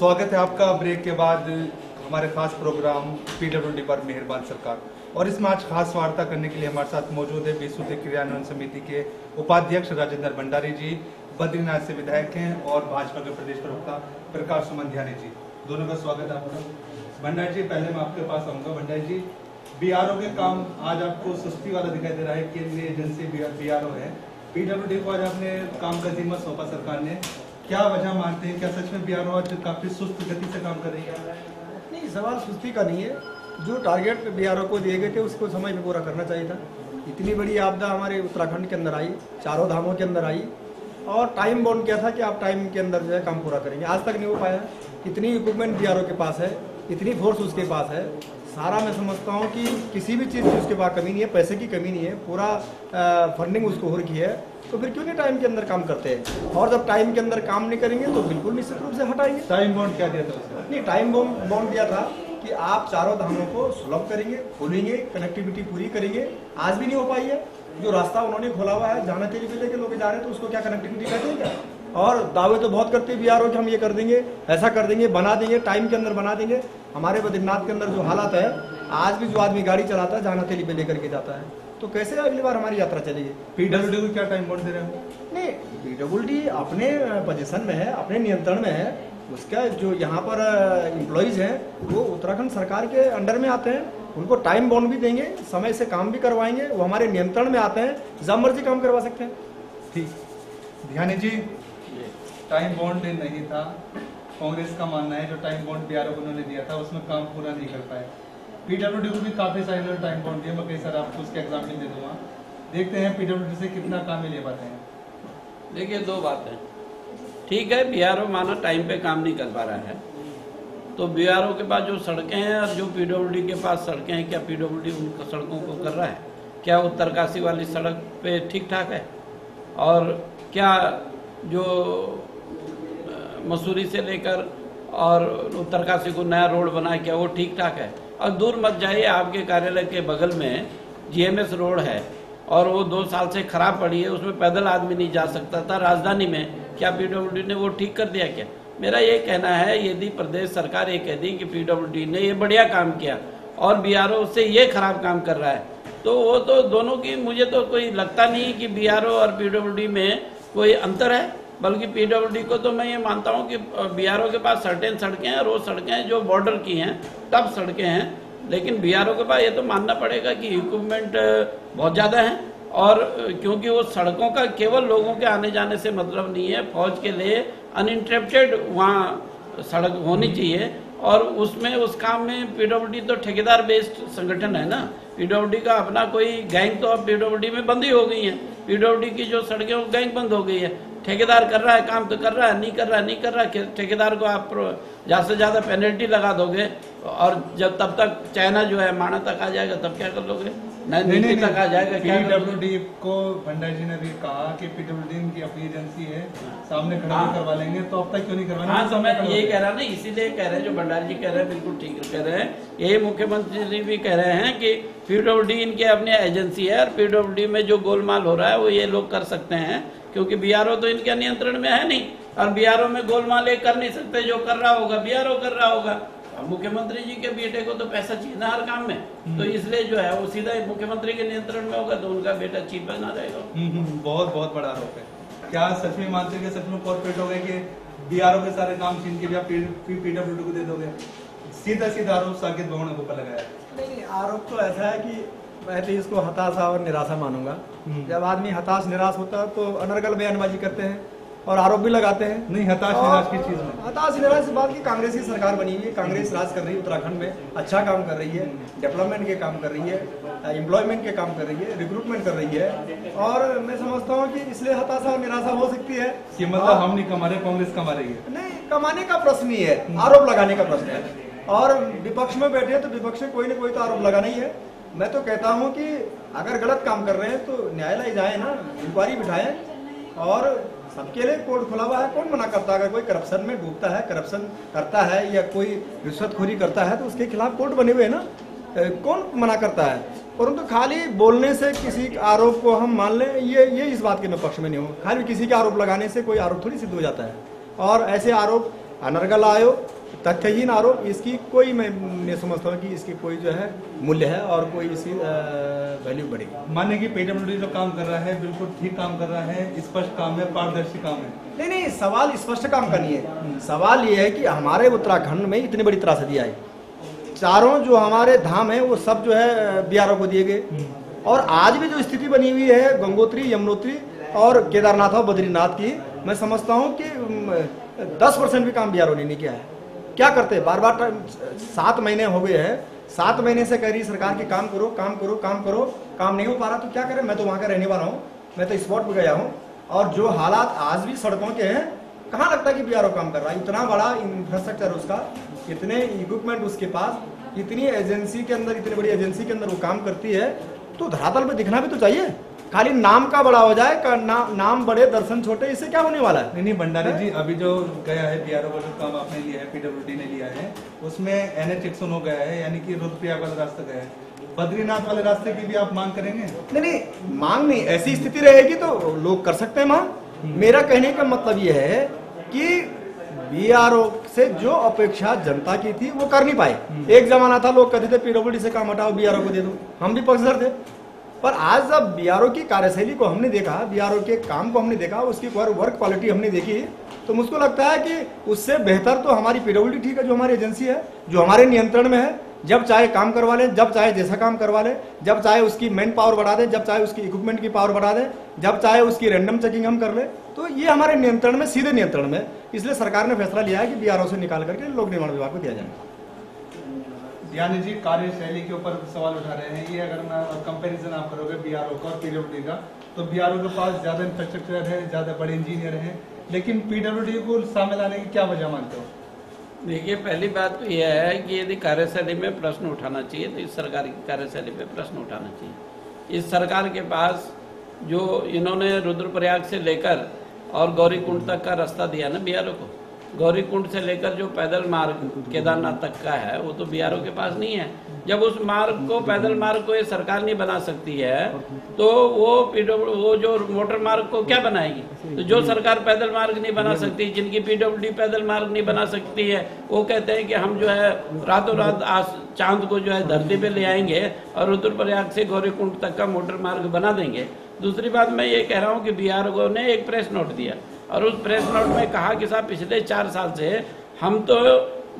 स्वागत है आपका ब्रेक के बाद हमारे खास प्रोग्राम पीडब्ल्यूडी पर मेहरबान सरकार। और इसमें आज खास वार्ता करने के लिए हमारे साथ मौजूद है विशुद्ध क्रियान्वयन समिति के उपाध्यक्ष राजेंद्र भंडारी जी, बद्रीनाथ से विधायक हैं, और भाजपा के प्रदेश प्रवक्ता प्रकाश सुमंध्यानी जी। दोनों का स्वागत है आपका। भंडारी जी, पहले मैं आपके पास आऊंगा। भंडारी जी, बीआरओ के काम आज आपको सुस्ती वाला दिखाई दे रहा है। केंद्रीय एजेंसी बीआरओ है, पीडब्ल्यूडी को आज आपने काम का जिम्मा सौंपा सरकार ने। क्या वजह मानते हैं? क्या सच में बीआरओ आज काफी सुस्त गति से काम कर रही है? नहीं, सवाल सुस्ती का नहीं है। जो टारगेट बीआरओ को दिए गए थे उसको समय में पूरा करना चाहिए था। इतनी बड़ी आपदा हमारे उत्तराखंड के अंदर आई, चारों धामों के अंदर आई, और टाइम बाउंड किया था कि आप टाइम के अंदर जो है काम पूरा करेंगे। आज तक नहीं हो पाया। इतनी इक्विपमेंट बीआरओ के पास है, इतनी फोर्स उसके पास है, सारा मैं समझता हूँ कि किसी भी चीज़ की उसके पास कमी नहीं है, पैसे की कमी नहीं है, पूरा फंडिंग उसको हो रखी है। तो फिर क्यों नहीं टाइम के अंदर काम करते हैं? और जब टाइम के अंदर काम नहीं करेंगे तो बिल्कुल निश्चित रूप से हटाएंगे। टाइम बाउंड क्या दिया था उसने? नहीं, टाइम बाउंड दिया था कि आप चारों धामों को सुलभ करेंगे, खोलेंगे, कनेक्टिविटी पूरी करेंगे। आज भी नहीं हो पाई है। जो रास्ता उन्होंने खोला हुआ है, जाना तेली पे लेके लोग जा रहे हैं, तो उसको क्या कनेक्टिविटी कहते हैं क्या? और दावे तो बहुत करते हैं बीआरओ कि हम ये कर देंगे, ऐसा कर देंगे, बना देंगे, टाइम के अंदर बना देंगे। हमारे बद्रीनाथ के अंदर जो हालात है, आज भी जो आदमी गाड़ी चलाता है जाना तेली पे लेकर के जाता है, तो कैसे अगली बार हमारी यात्रा चलेगी? पीडब्ल्यूडी को क्या टाइम बाउंड दे रहे हैं? नहीं, पीडब्ल्यूडी अपने पोजीशन में है, अपने नियंत्रण में है। उसका जो यहाँ पर एम्प्लॉइज हैं वो उत्तराखंड सरकार के अंडर में आते हैं, उनको टाइम बाउंड भी देंगे, समय से काम भी करवाएंगे, वो हमारे नियंत्रण में आते हैं, जब मर्जी काम करवा सकते हैं। ठीक। ध्यानी जी, टाइम बाउंड नहीं था। कांग्रेस का मानना है जो टाइम बाउंड बीआरओ को उन्होंने दिया था उसमें काम पूरा नहीं कर पाए। पीडब्ल्यूडी को भी काफी सारे टाइम बाउंड दिया। मैं कई सारे आपको उसके एग्जाम्पल दे दूंगा। देखते हैं पीडब्ल्यूडी से कितना काम ले पाते हैं। देखिए, दो बातें। ठीक है, बीआरओ माना टाइम पे काम नहीं कर पा रहा है, तो बीआरओ के पास जो सड़कें हैं और जो पीडब्ल्यूडी के पास सड़कें हैं, क्या पीडब्ल्यूडी उन सड़कों को कर रहा है? क्या उत्तरकाशी वाली सड़क पे ठीक ठाक है? और क्या जो मसूरी से लेकर और उत्तरकाशी को नया रोड बना है, क्या वो ठीक ठाक है? और दूर मत जाइए, आपके कार्यालय के बगल में जीएमएस रोड है और वो 2 साल से खराब पड़ी है, उसमें पैदल आदमी नहीं जा सकता था राजधानी में। क्या पीडब्ल्यूडी ने वो ठीक कर दिया क्या? मेरा ये कहना है, यदि प्रदेश सरकार ये कह दी कि पीडब्ल्यूडी ने ये बढ़िया काम किया और बीआरओ उससे ये खराब काम कर रहा है, तो वो तो दोनों की, मुझे तो कोई लगता नहीं कि बीआरओ और पीडब्ल्यूडी में कोई अंतर है। बल्कि पीडब्ल्यूडी को तो मैं ये मानता हूँ कि बीआरओ के पास सर्टेन सड़कें हैं और वो सड़कें जो बॉर्डर की हैं, टफ सड़कें हैं, लेकिन बीआरओ के पास ये तो मानना पड़ेगा कि इक्विपमेंट बहुत ज़्यादा है। और क्योंकि वो सड़कों का केवल लोगों के आने जाने से मतलब नहीं है, फौज के लिए अनइंटरप्टेड वहाँ सड़क होनी चाहिए। और उसमें उस काम में पीडब्ल्यूडी तो ठेकेदार बेस्ड संगठन है ना। पीडब्ल्यूडी का अपना कोई गैंग तो अब पीडब्ल्यूडी में बंद ही हो गई है। पीडब्ल्यूडी की जो सड़कें वो गैंग बंद हो गई है। ठेकेदार कर रहा है काम तो कर रहा है, नहीं कर रहा है। ठेकेदार को आप ज़्यादा से ज़्यादा पेनल्टी लगा दोगे, और जब तब तक चाइना जो है माना तक आ जाएगा, तब क्या कर लोगे? नहीं तक आ जाएगा। पीडब्ल्यूडी को भंडारी जी ने भी कहा कि पीडब्ल्यूडी की अपनी एजेंसी है, सामने खड़ा करवा लेंगे, तो अब तक क्यों नहीं करवाना? हाँ, तो मैं यही कह रहा ना, इसीलिए कह रहे हैं, जो भंडारी जी कह रहे हैं बिल्कुल ठीक कह रहे हैं। यही मुख्यमंत्री जी भी कह रहे हैं कि पीडब्ल्यूडी इनकी अपनी एजेंसी है और पीडब्ल्यूडी में जो गोलमाल हो रहा है वो ये लोग कर सकते हैं, क्योंकि बीआरओ तो इनके नियंत्रण में है नहीं। और बीआरओ में गोलमाल ये कर नहीं सकते, जो कर रहा होगा बीआरओ कर रहा होगा। मुख्यमंत्री जी के बेटे को तो पैसा चाहिए ना हर काम में, तो इसलिए जो है वो सीधा मुख्यमंत्री के नियंत्रण में होगा, तो उनका बेटा चीफ बना रहेगा। बहुत बहुत बड़ा आरोप है। क्या सच में मानते हैं कि सच में कॉर्पोरेट हो गए कि बीआरओ के सारे काम छीन के भी आप पीडब्ल्यूडी को दे दोगे? सीधा आरोप साकेत भवन को लगाया। नहीं, आरोप तो ऐसा है कि मैं तो इसको हताशा और निराशा मानूंगा। जब आदमी हताश निराश होता है तो अनर्गल बयानबाजी करते हैं और आरोप भी लगाते हैं। नहीं, हताश निराश की चीज में, हताश निराश इस बात की, कांग्रेस की सरकार बनी हुई है, कांग्रेस राज कर रही है उत्तराखंड में, अच्छा काम कर रही है, डेवलपमेंट के काम कर रही है, एम्प्लॉयमेंट के काम कर रही है, रिक्रूटमेंट कर रही है। और मैं समझता हूँ कि इसलिए हताशा और निराशा हो सकती है कि मतलब हम नहीं कमा रहे, कांग्रेस कमा रही है। नहीं, कमाने का प्रश्न ही है, आरोप लगाने का प्रश्न है। और विपक्ष में बैठे तो विपक्ष में कोई ना कोई तो आरोप लगाना ही है। मैं तो कहता हूं कि अगर गलत काम कर रहे हैं तो न्यायालय जाए ना, इंक्वायरी बिठाएं, और सबके लिए कोर्ट खुला हुआ है। कौन मना करता है? अगर कोई करप्शन में डूबता है, करप्शन करता है या कोई रिश्वतखोरी करता है तो उसके खिलाफ कोर्ट बने हुए हैं ना, कौन मना करता है? परंतु खाली बोलने से किसी आरोप को हम मान लें, ये इस बात के मैं पक्ष में नहीं हूँ। खाली किसी के आरोप लगाने से कोई आरोप थोड़ी सिद्ध हो जाता है। और ऐसे आरोप अनर्गल आयोग तथ्यहीन आरोप, इसकी कोई मैं समझता हूँ कि इसकी कोई जो है मूल्य है और कोई इसकी वैल्यू बढ़ेगी। माने कि पीडब्ल्यूडी जो काम कर रहा है बिल्कुल ठीक काम कर रहा है, स्पष्ट काम है, पारदर्शी काम है। नहीं नहीं, सवाल स्पष्ट काम का नहीं है। सवाल ये है कि हमारे उत्तराखंड में इतनी बड़ी त्रासदी आई, चारों जो हमारे धाम है वो सब जो है बीआरओ को दिए गए, और आज भी जो स्थिति बनी हुई है गंगोत्री, यमुनोत्री और केदारनाथ और बद्रीनाथ की, मैं समझता हूँ कि 10% भी काम बीआरओ ने नहीं किया है। क्या करते हैं, बार बार 7 महीने हो गए हैं, 7 महीने से कह रही सरकार की काम करो काम करो काम करो, काम नहीं हो पा रहा तो क्या करें। मैं तो वहाँ का रहने वाला हूँ, मैं तो स्पॉट पे गया हूँ, और जो हालात आज भी सड़कों के हैं, कहाँ लगता है कि बीआरओ काम कर रहा है। इतना बड़ा इंफ्रास्ट्रक्चर उसका, इतने इक्विपमेंट उसके पास, इतनी एजेंसी के अंदर, इतनी बड़ी एजेंसी के अंदर वो काम करती है, तो धरातल पे दिखना भी तो चाहिए। खाली नाम का बड़ा हो जाए, नाम बड़े दर्शन छोटे, इससे क्या होने वाला है। नहीं भंडारी जी, अभी जो गया है बीआरओ का जो काम आपने लिया है, पीडब्ल्यूडी ने लिया है, उसमें NH 109 हो गया है, यानी कि रुद्रप्रयाग वाला रास्ता गया है। बद्रीनाथ वाले रास्ते की भी आप मांग करेंगे? नहीं, मांग नहीं, ऐसी स्थिति रहेगी तो लोग कर सकते हैं मांग। मेरा कहने का मतलब यह है कि बीआरओ से जो अपेक्षा जनता की थी वो कर नहीं पाए। एक जमाना था लोग कहते थे पीडब्ल्यूडी से काम हटाओ, बीआरओ को दे दो, हम भी पक्षधर थे। पर आज जब बीआरओ की कार्यशैली को हमने देखा, बीआरओ के काम को हमने देखा, उसकी वर्क क्वालिटी हमने देखी, तो मुझको लगता है कि उससे बेहतर तो हमारी पीडब्ल्यूडी ठीक है, जो हमारी एजेंसी है, जो हमारे नियंत्रण में है। जब चाहे काम करवा लें, जब चाहे जैसा काम करवा लें, जब चाहे उसकी मैन पावर बढ़ा दें, जब चाहे उसकी इक्विपमेंट की पावर बढ़ा दें, जब चाहे उसकी रैंडम चेकिंग हम कर लें, तो ये हमारे नियंत्रण में, सीधे नियंत्रण में। इसलिए सरकार ने फैसला लिया है कि बीआरओ से निकाल करके लोक निर्माण विभाग को दिया जाए। यानी जी कार्यशैली के ऊपर सवाल उठा रहे हैं। ये अगर मैं कंपैरिजन आप करोगे बीआरओ का और पीडब्ल्यूडी का, तो बीआरओ के पास ज्यादा इंफ्रास्ट्रक्चर है, ज्यादा बड़े इंजीनियर हैं, लेकिन पीडब्ल्यूडी को शामिल आने की क्या वजह मानते हो? देखिए, पहली बात तो यह है कि यदि कार्यशैली में प्रश्न उठाना चाहिए तो इस सरकार की कार्यशैली पे प्रश्न उठाना चाहिए। इस सरकार के पास जो इन्होंने रुद्रप्रयाग से लेकर और गौरीकुंड तक का रास्ता दिया ना बीआरओ को, गौरीकुंड से लेकर जो पैदल मार्ग केदारनाथ तक का है वो तो बीआरओ के पास नहीं है। जब उस मार्ग को, पैदल मार्ग को ये सरकार नहीं बना सकती है तो वो जो मोटर मार्ग को क्या बनाएगी। तो जो सरकार पैदल मार्ग नहीं बना सकती, जिनकी पीडब्ल्यूडी पैदल मार्ग नहीं बना सकती है, वो कहते हैं कि हम जो है रातों रात चांद को जो है धरती पे ले आएंगे और रुद्रप्रयाग से गौरीकुंड तक का मोटर मार्ग बना देंगे। दूसरी बात मैं ये कह रहा हूँ कि बीआरओ ने एक प्रेस नोट दिया और उस प्रेस नोट में कहा कि साहब पिछले 4 साल से हम तो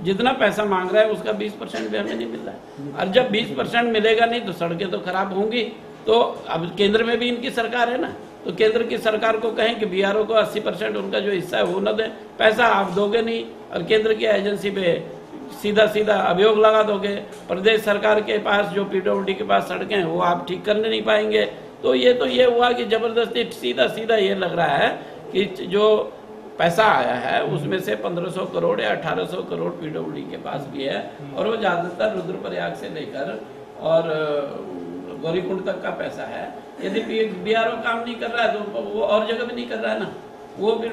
जितना पैसा मांग रहा है उसका 20% भी हमें नहीं मिल रहा है, और जब 20% मिलेगा नहीं तो सड़कें तो खराब होंगी। तो अब केंद्र में भी इनकी सरकार है ना, तो केंद्र की सरकार को कहें कि बीआरओ को 80% उनका जो हिस्सा है वो न दे, पैसा आप दोगे नहीं और केंद्र की एजेंसी पे सीधा सीधा अभियोग लगा दोगे। प्रदेश सरकार के पास जो पीडब्ल्यूडी के पास सड़कें हैं वो आप ठीक करने नहीं पाएंगे। तो ये हुआ कि जबरदस्ती सीधा सीधा ये लग रहा है कि जो पैसा आया है उसमें से 1500 करोड़ या 1800 करोड़ पीडब्ल्यूडी के पास भी है, और वो ज़्यादातर रुद्रप्रयाग से लेकर और गौरीकुंड तक का पैसा है। यदि बीआरओ काम नहीं कर रहा है तो वो और जगह भी नहीं कर रहा है ना, वो फिर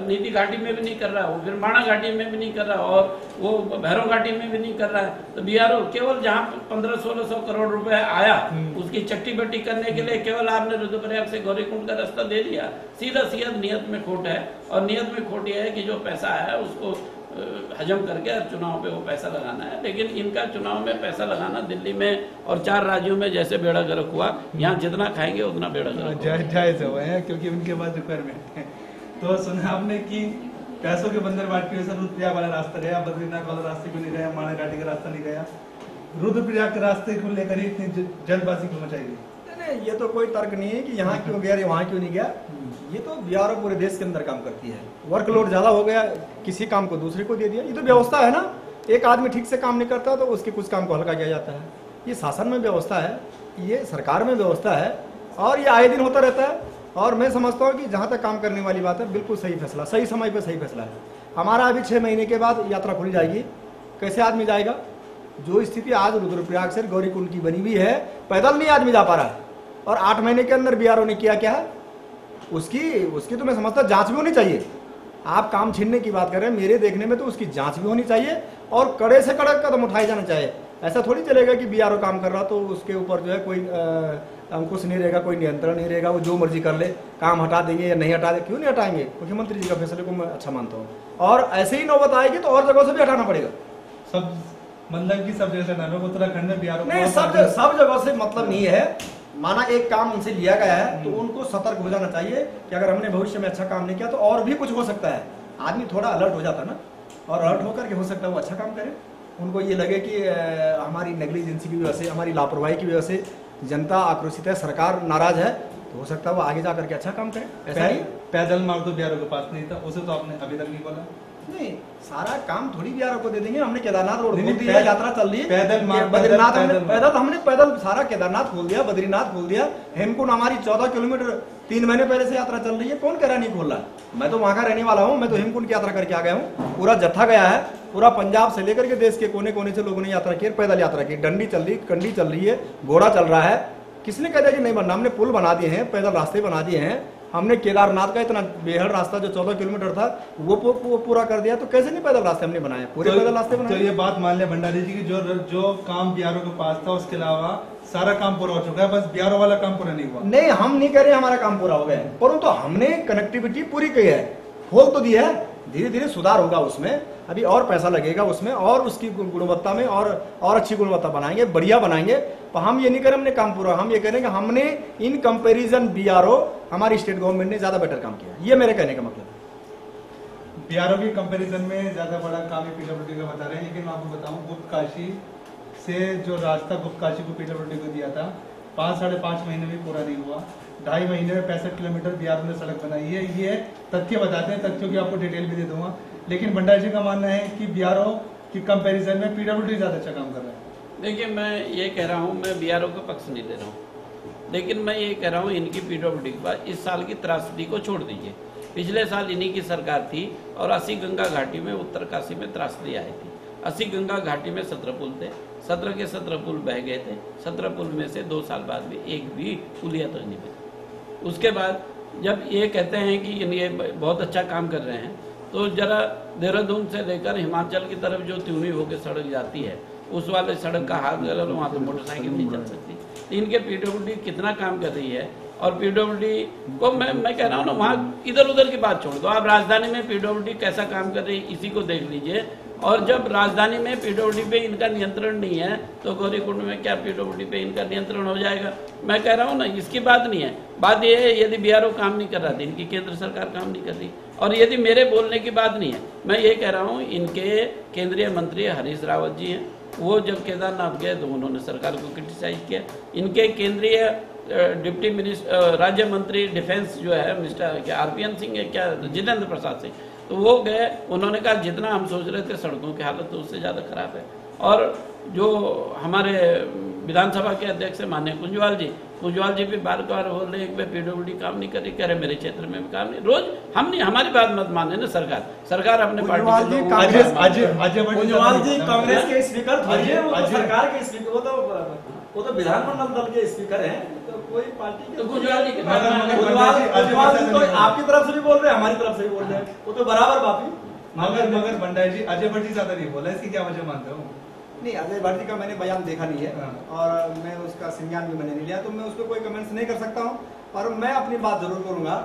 नीति घाटी में भी नहीं कर रहा है, वो फिर माणा घाटी में भी नहीं कर रहा और वो भैरव घाटी में भी नहीं कर रहा है। तो बीआरओ केवल जहाँ 1500-1600 करोड़ रुपए आया उसकी चट्टी बट्टी करने के लिए केवल आपने रुद्रप्रयाग से गौरीकुंड का रास्ता दे दिया। सीधा नियत में खोट है, और नियत में खोट ये है कि जो पैसा है उसको हजम करके चुनाव पे वो पैसा लगाना है। लेकिन इनका चुनाव में पैसा लगाना दिल्ली में और 4 राज्यों में जैसे बेड़ा गर्क हुआ, यहाँ जितना खाएंगे उतना बेड़ा गर्क जायज हुआ है, क्योंकि उनके पास रिक्वायरमेंट है। तो सुना आपने कि पैसों के बंदर बाट की वजह से रुद्रप्रयाग वाला रास्ता गया, बद्रीनाथ वाला रास्ते क्यों नहीं गया, माणा घाटी का रास्ता नहीं गया, रुद्रप्रयाग के रास्ते को लेकर ही इतनी जल्दबाजी क्यों मचाई गई? नहीं, ये तो कोई तर्क नहीं है कि यहाँ क्यों गया, वहाँ क्यों नहीं गया। ये तो बीआरओ पूरे देश के अंदर काम करती है, वर्कलोड ज्यादा हो गया, किसी काम को दूसरे को दे दिया। ये तो व्यवस्था है ना, एक आदमी ठीक से काम नहीं करता तो उसके कुछ काम को हल्का किया जाता है। ये शासन में व्यवस्था है, ये सरकार में व्यवस्था है, और ये आए दिन होता रहता है। और मैं समझता हूँ कि जहाँ तक काम करने वाली बात है, बिल्कुल सही फैसला, सही समय पर सही फैसला है। हमारा अभी 6 महीने के बाद यात्रा खुली जाएगी, कैसे आदमी जाएगा? जो स्थिति आज रुद्रप्रयाग से गौरीकुंड की बनी हुई है, पैदल नहीं आदमी जा पा रहा है, और 8 महीने के अंदर बीआरओ ने किया क्या है, उसकी तो मैं समझता जांच भी होनी चाहिए। आप काम छीनने की बात कर रहे हैं, मेरे देखने में तो उसकी जांच भी होनी चाहिए और कड़े से कड़े कदम उठाए जाने चाहिए। ऐसा थोड़ी चलेगा कि बीआरओ काम कर रहा तो उसके ऊपर जो है कोई अंकुश नहीं रहेगा, कोई नियंत्रण नहीं रहेगा, वो जो मर्जी कर ले, काम हटा देंगे या नहीं हटा देंगे। क्यों नहीं हटाएंगे? मुख्यमंत्री जी का फैसले को मैं अच्छा मानता हूँ, और ऐसे ही नौबत आएगी तो और जगहों से भी हटाना पड़ेगा। सब मतलब कि सब जगह ना लोग उत्तराखंड में बीआरओ नहीं, सब जगह से मतलब नहीं है। माना एक काम उनसे लिया गया है तो उनको सतर्क हो जाना चाहिए कि अगर हमने भविष्य में अच्छा काम नहीं किया तो और भी कुछ हो सकता है। आदमी थोड़ा अलर्ट हो जाता ना, और अलर्ट होकर के हो सकता है वो अच्छा काम करे। उनको ये लगे कि हमारी नेग्लिजेंसी की वजह से, हमारी लापरवाही की वजह से जनता आक्रोशित है, सरकार नाराज है, तो हो सकता है वो आगे जाकर के अच्छा काम करे। ऐसा नहीं पैदल मार्ग तो बीआरओ के पास नहीं था, उसे तो आपने अभी तक नहीं बोला। नहीं, सारा काम थोड़ी बीआरओ को दे देंगे। हमने केदारनाथ रोड खोल दिया, पैदल- यात्रा चल रही है, पैदल मार्ग- बद्रीनाथ पैदल- हमने पैदल सारा केदारनाथ खोल दिया, बद्रीनाथ खोल दिया, हेमकुंड हमारी 14 किलोमीटर 3 महीने पहले से यात्रा चल रही है। कौन कह रहा नहीं खोल रहा? मैं तो वहां का रहने वाला हूँ, मैं तो हेमकुंड की यात्रा करके आ गया हूँ। पूरा जत्था गया है, पूरा पंजाब से लेकर के देश के कोने कोने से लोगों ने यात्रा की, पैदल यात्रा की। डंडी चल रही, कंडी चल रही है, घोड़ा चल रहा है। किसने कह दिया कि नहीं बनना? हमने पुल बना दिए हैं, पैदल रास्ते बना दिए हैं। हमने केदारनाथ का इतना बेहद रास्ता जो 14 किलोमीटर था वो पूरा कर दिया। तो कैसे नहीं पैदल रास्ते हमने बनाए? पूरे पैदल रास्ते बनाए। तो ये बात मान लिया भंडारी जी की, जो काम बीआरओ के पास था उसके अलावा सारा काम पूरा हो चुका है, बस बीआरओ वाला काम पूरा नहीं हुआ। नहीं, हम नहीं कह रहे हमारा काम पूरा हो गया है, परंतु हमने कनेक्टिविटी पूरी की है, खोल तो दी है। धीरे धीरे सुधार होगा उसमें, अभी और पैसा लगेगा उसमें, और उसकी गुणवत्ता में और अच्छी गुणवत्ता बनाएंगे, बढ़िया बनाएंगे। तो हम ये नहीं करें हमने काम पूरा, हम ये कह रहे हैं कि हमने इन कंपैरिजन बीआरओ हमारी स्टेट गवर्नमेंट ने ज्यादा बेटर काम किया। ये मेरे कहने का मतलब। बीआरओ की कंपैरिजन में ज्यादा बड़ा काम पीडब्ल्यूडी का बता रहे हैं, लेकिन मैं आपको बताऊं, गुप्त काशी से जो रास्ता गुप्त काशी को पीडब्ल्यूडी को दिया था 5-5.5 महीने में पूरा नहीं हुआ। 2.5 महीने में 65 किलोमीटर बीआरओ ने सड़क बनाई है। ये तथ्य बताते हैं, तथ्यों की आपको डिटेल भी दे दूंगा। लेकिन भंडारी जी का मानना है कि बीआरओ की कंपैरिजन में पीडब्ल्यूडी ज्यादा अच्छा काम कर रहा है। देखिए, मैं ये कह रहा हूँ, मैं बीआरओ का पक्ष नहीं ले रहा हूँ, लेकिन मैं ये कह रहा हूँ इनकी पीडब्ल्यूडी के बाद इस साल की त्रासदी को छोड़ दीजिए। पिछले साल इन्हीं की सरकार थी और 80 गंगा घाटी में, उत्तरकाशी में त्रासदी आई थी। 80 गंगा घाटी में 17 पुल थे, 17 के 17 पुल बह गए थे। 17 पुल में से 2 साल बाद भी एक भी पुलिया तक नहीं बची। उसके बाद जब ये कहते हैं कि ये बहुत अच्छा काम कर रहे हैं, तो जरा देहरादून से लेकर हिमाचल की तरफ जो त्यूनी होकर सड़क जाती है, उस वाले सड़क का हाथ कर लो, वहाँ तो मोटरसाइकिल नहीं चल सकती। इनके पीडब्ल्यूडी कितना काम कर रही है, और पीडब्ल्यूडी को मैं कह रहा हूँ ना, वहाँ इधर उधर की बात छोड़ दो, आप राजधानी में पीडब्ल्यूडी कैसा काम कर रही है इसी को देख लीजिए। और जब राजधानी में पीडब्ल्यूडी पे इनका नियंत्रण नहीं है, तो गौरीकुंड में क्या पीडब्ल्यूडी पे इनका नियंत्रण हो जाएगा? मैं कह रहा हूँ ना, इसकी बात नहीं है। बात यह है, यदि बीआरओ काम नहीं कर रहा था, इनकी केंद्र सरकार काम नहीं कर रही। और यदि मेरे बोलने की बात नहीं है, मैं ये कह रहा हूँ, इनके केंद्रीय मंत्री हरीश रावत जी हैं, वो जब केदारनाथ गए तो उन्होंने सरकार को क्रिटिसाइज किया। इनके केंद्रीय डिप्टी मिनिस्टर, राज्य मंत्री डिफेंस जो है मिस्टर क्या आरपीएन सिंह है क्या, जितेंद्र प्रसाद सिंह, तो वो गए, उन्होंने कहा जितना हम सोच रहे थे सड़कों की हालत तो उससे ज़्यादा खराब है। और जो हमारे विधानसभा के अध्यक्ष है माननीय कुंजवाल जी भी बार बार बोल रहे हैं कि पीडब्ल्यूडी काम नहीं कर रही, कह रहे मेरे क्षेत्र में भी काम नहीं। रोज हम नहीं, हमारी बात मत माने ना सरकार अपने कुंजवाल जी कांग्रेस के स्पीकर, सरकार के स्पीकर, वो तो विधानमंडल दल के स्पीकर हैं, तो कोई पार्टी के। कुंजवाल जी तो आपकी तरफ से भी बोल रहे हैं, हमारी तरफ से भी बोल रहे हैं, वो तो बराबर बात। मगर भंडारी जी अजय भट्ट जी ज्यादा नहीं बोला, इसकी क्या वजह मानते हो? नहीं, अजय भट्ट जी का मैंने बयान देखा नहीं है और मैं उसका संज्ञान भी मैंने नहीं लिया, तो मैं उस पर कोई कमेंट्स नहीं कर सकता हूँ। पर मैं अपनी बात जरूर करूंगा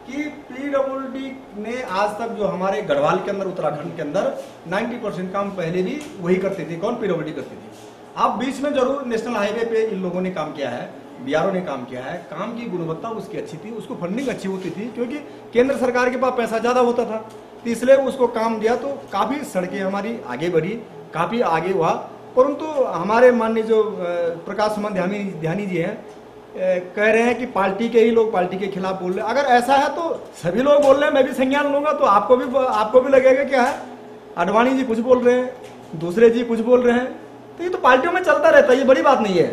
कि पीडब्ल्यूडी ने आज तक जो हमारे गढ़वाल के अंदर, उत्तराखंड के अंदर 90% काम पहले भी वही करते थे। कौन? पीडब्ल्यूडी करती थी। अब बीच में जरूर नेशनल हाईवे पे इन लोगों ने काम किया है, बीआरओ ने काम किया है। काम की गुणवत्ता उसकी अच्छी थी, उसको फंडिंग अच्छी होती थी, क्योंकि केंद्र सरकार के पास पैसा ज्यादा होता था, तो इसलिए उसको काम दिया, तो काफी सड़कें हमारी आगे बढ़ी, काफी आगे हुआ। परंतु हमारे माननीय जो प्रकाश सुमन ध्यानी जी हैं, कह रहे हैं कि पार्टी के ही लोग पार्टी के खिलाफ बोल रहे हैं। अगर ऐसा है तो सभी लोग बोल रहे हैं, मैं भी संज्ञान लूंगा, तो आपको भी लगेगा क्या है, आडवाणी जी कुछ बोल रहे हैं, दूसरे जी कुछ बोल रहे हैं, तो ये तो पार्टियों में चलता रहता है, ये बड़ी बात नहीं है।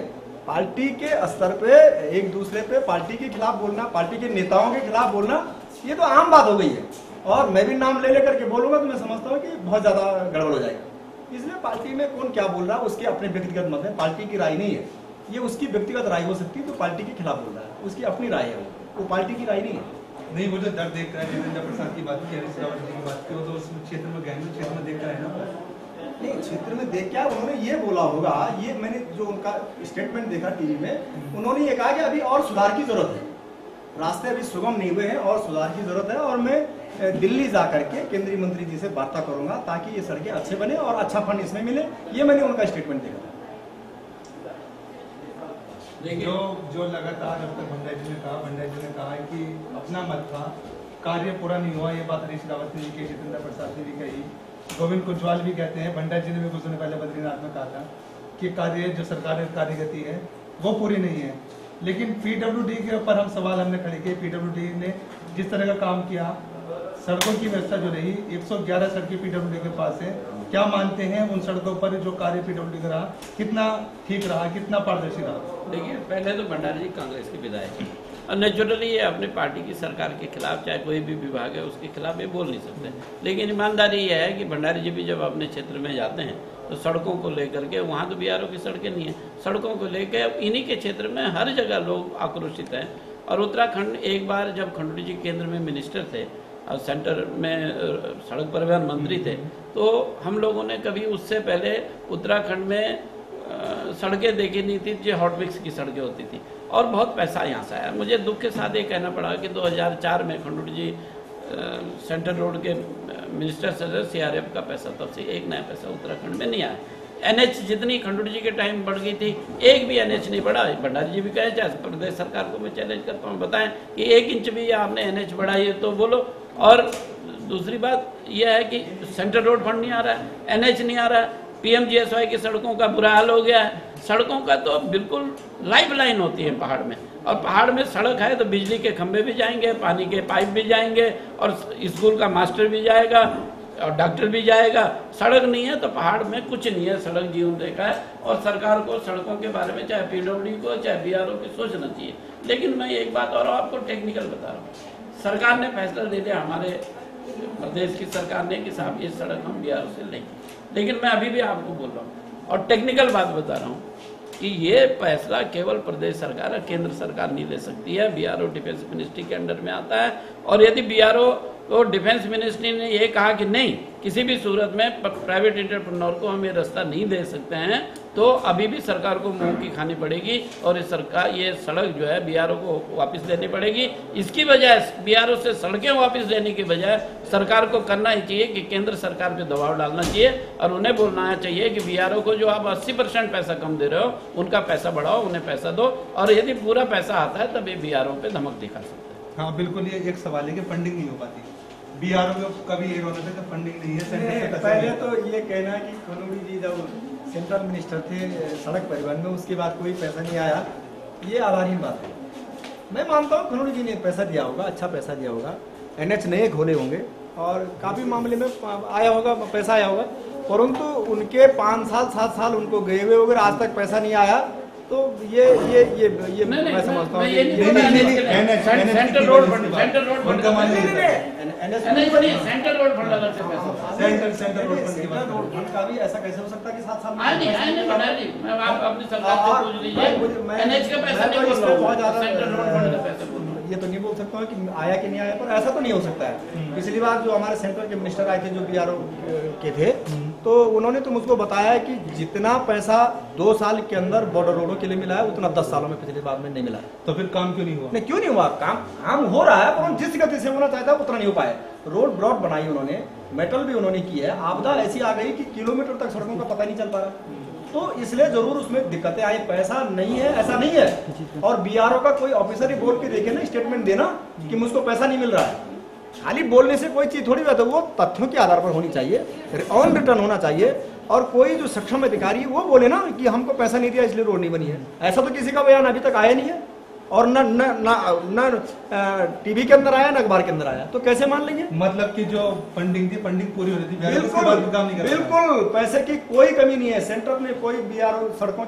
पार्टी के स्तर पे एक दूसरे पे पार्टी के खिलाफ बोलना, पार्टी के नेताओं के खिलाफ बोलना, ये तो आम बात हो गई है। और मैं भी नाम ले लेकर के बोलूंगा तो मैं समझता हूँ कि बहुत ज्यादा गड़बड़ हो जाएगा। इसलिए पार्टी में कौन क्या बोल रहा है उसके अपने व्यक्तिगत मत है, पार्टी की राय नहीं है, ये उसकी व्यक्तिगत राय हो सकती है, तो पार्टी के खिलाफ बोल रहा है, उसकी अपनी राय है, वो पार्टी की राय नहीं है। नहीं, वो जो दर देख रहा है, जितेंद्र प्रसाद की बात की, हरीश रावत जी की बात की, वो तो उस क्षेत्र में गहन क्षेत्र में देख रहा है ना। नहीं, क्षेत्र में देख क्या उन्होंने ये बोला होगा, ये मैंने जो उनका स्टेटमेंट देखा टीवी में, उन्होंने ये कहा कि अभी और सुधार की जरूरत है, रास्ते अभी सुगम नहीं हुए हैं और सुधार की जरूरत है, और मैं दिल्ली जा करके केंद्रीय मंत्री जी से वार्ता करूंगा ताकि ये सड़कें अच्छे बने और अच्छा फंड इसमें मिले। ये मैंने उनका स्टेटमेंट देखा था। जो लगातार अब तक भंडारी जी ने कहा कि अपना मत था, कार्य पूरा नहीं हुआ, ये बात हरीश रावत ने के जितेंद्र प्रसाद ने भी कही, गोविंद कुंजवाल भी कहते हैं, भंडारी जी ने भी कुछ दिन पहले बद्रीनाथ में कहा था कि कार्य जो सरकार की कार्यगति है वो पूरी नहीं है। लेकिन पीडब्ल्यूडी के ऊपर हम सवाल हमने खड़े किए, पीडब्ल्यूडी ने जिस तरह का काम किया, सड़कों की व्यवस्था जो रही, 111 सड़कें पीडब्ल्यूडी के पास है, क्या मानते हैं उन सड़कों पर जो कार्य पीडब्ल्यूडी का रहा कितना ठीक रहा, कितना पारदर्शी रहा? देखिए, पहले तो भंडारी जी कांग्रेस के विधायक हैं और नेचुरली ये अपनी पार्टी की सरकार के खिलाफ, चाहे कोई भी विभाग है उसके खिलाफ ये बोल नहीं सकते। लेकिन ईमानदारी ये है कि भंडारी जी भी जब अपने क्षेत्र में जाते हैं तो सड़कों को लेकर के, वहाँ तो बीआरओ की सड़कें नहीं है, सड़कों को लेकर इन्हीं के क्षेत्र में हर जगह लोग आक्रोशित हैं। और उत्तराखंड, एक बार जब खंडूरी जी केंद्र में मिनिस्टर थे और सेंटर में सड़क परिवहन मंत्री थे, तो हम लोगों ने कभी उससे पहले उत्तराखंड में सड़कें देखी नहीं थी जो हॉट मिक्स की सड़कें होती थी, और बहुत पैसा यहाँ से आया। मुझे दुख के साथ ये कहना पड़ा कि 2004 में खंडूरी जी सेंट्रल रोड के मिनिस्टर से सीआरएफ का पैसा तब से एक नया पैसा उत्तराखंड में नहीं आया। एनएच जितनी खंडूरी जी के टाइम बढ़ गई थी, एक भी एनएच नहीं बढ़ा। भंडारी जी भी कहे, चाहे प्रदेश सरकार को मैं चैलेंज करता हूँ, बताएं कि 1 इंच भी आपने एनएच बढ़ाई है तो बोलो। और दूसरी बात यह है कि सेंट्रल रोड फंड नहीं आ रहा है, एनएच नहीं आ रहा है, पीएमजीएसवाई की सड़कों का बुरा हाल हो गया है। सड़कों का तो बिल्कुल लाइफ लाइन होती है पहाड़ में, और पहाड़ में सड़क है तो बिजली के खंभे भी जाएंगे, पानी के पाइप भी जाएंगे, और स्कूल का मास्टर भी जाएगा और डॉक्टर भी जाएगा। सड़क नहीं है तो पहाड़ में कुछ नहीं है, सड़क जीवन रेखा है। और सरकार को सड़कों के बारे में, चाहे पीडब्ल्यूडी को चाहे बीआरओ को, सोचना चाहिए। लेकिन मैं एक बात और आपको टेक्निकल बता रहा हूँ, सरकार ने फैसला ले लिया, हमारे प्रदेश की सरकार ने, कि साहब ये सड़क हम बीआरओ से लेंगे। लेकिन मैं अभी भी आपको बोल रहा हूँ और टेक्निकल बात बता रहा हूँ कि ये फैसला केवल प्रदेश सरकार और केंद्र सरकार नहीं ले सकती है। बीआरओ डिफेंस मिनिस्ट्री के अंडर में आता है, और यदि बीआरओ को डिफेंस मिनिस्ट्री ने ये कहा कि नहीं, किसी भी सूरत में प्राइवेट एंटरप्रेन्योर को हम ये रास्ता नहीं दे सकते हैं, तो अभी भी सरकार को मुंह की खानी पड़ेगी और ये सड़क जो है बीआरओ को वापस देनी पड़ेगी। इसकी बजाय बीआरओ से सड़कें वापस देने की बजाय सरकार को करना ही चाहिए कि केंद्र सरकार पे दबाव डालना चाहिए और उन्हें बोलना चाहिए कि बीआरओ को जो आप 80% पैसा कम दे रहे हो, उनका पैसा बढ़ाओ, उन्हें पैसा दो, और यदि पूरा पैसा आता है तब ये बीआरओ पे धमक दिखा सकते हैं। हाँ बिल्कुल, ये एक सवाल है कि फंडिंग नहीं हो पाती बीआरओ में, कभी ये होता था कि फंडिंग नहीं है सेंटर से। पहले तो ये कहना है कि खनूरी जी जब सेंट्रल मिनिस्टर थे सड़क परिवहन में, उसके बाद कोई पैसा नहीं आया, ये आधारहीन बात है। मैं मानता हूँ खनूरी जी ने पैसा दिया होगा, अच्छा पैसा दिया होगा, एनएच नए खोले होंगे और काफ़ी मामले में आया होगा, पैसा आया होगा, परंतु उनके 5 साल 7 साल उनको गए हुए वगैरह आज तक पैसा नहीं आया। तो ये मैं समझता हूँ सेंट्रल रोड फंड अलग से सेंट्रल रोड फंड का भी ऐसा कैसे हो सकता है कि 7 साल मैं आप अपनी सरकार से पूछ लीजिए, एनएच का पैसा नहीं बोल रहा हूं, सेंट्रल रोड फंड का पैसा बोल रहा हूं। ये तो नहीं बोल सकता हूँ कि आया कि नहीं आया, पर ऐसा तो नहीं हो सकता है। पिछली बार जो हमारे सेंटर के मिनिस्टर आए थे जो बीआरओ के थे, तो उन्होंने तो मुझको बताया कि जितना पैसा 2 साल के अंदर बॉर्डर रोडों के लिए मिला है उतना 10 सालों में पिछली बार में नहीं मिला है। तो फिर काम क्यों नहीं हुआ? नहीं, क्यों नहीं हुआ? काम हो रहा है, पर जिस गति से होना चाहता है उतना नहीं हो पाया। रोड ब्रॉड बनाई उन्होंने, मेटल भी उन्होंने की है, आपदा ऐसी आ गई कि किलोमीटर तक सड़कों का पता नहीं चल पा रहा, तो इसलिए जरूर उसमें दिक्कतें आई। पैसा नहीं है ऐसा नहीं है, और बीआरओ का कोई ऑफिसर ही बोल के देखे ना, स्टेटमेंट देना कि मुझको पैसा नहीं मिल रहा है। खाली बोलने से कोई चीज थोड़ी बात है, वो तथ्यों के आधार पर होनी चाहिए, ऑन रिटर्न होना चाहिए। और कोई जो सक्षम अधिकारी वो बोले ना कि हमको पैसा नहीं दिया इसलिए रोड नहीं बनी है, ऐसा तो किसी का बयान अभी तक आया नहीं है, और न टीवी के अंदर आया न अखबार के अंदर आया, तो कैसे मान लेंगे? मतलब कि जो फंडिंग थी, फंडिंग पूरी हो रही थी, बिल्कुल पैसे की कोई कमी नहीं है। सेंटर ने कोई बीआरओ सड़कों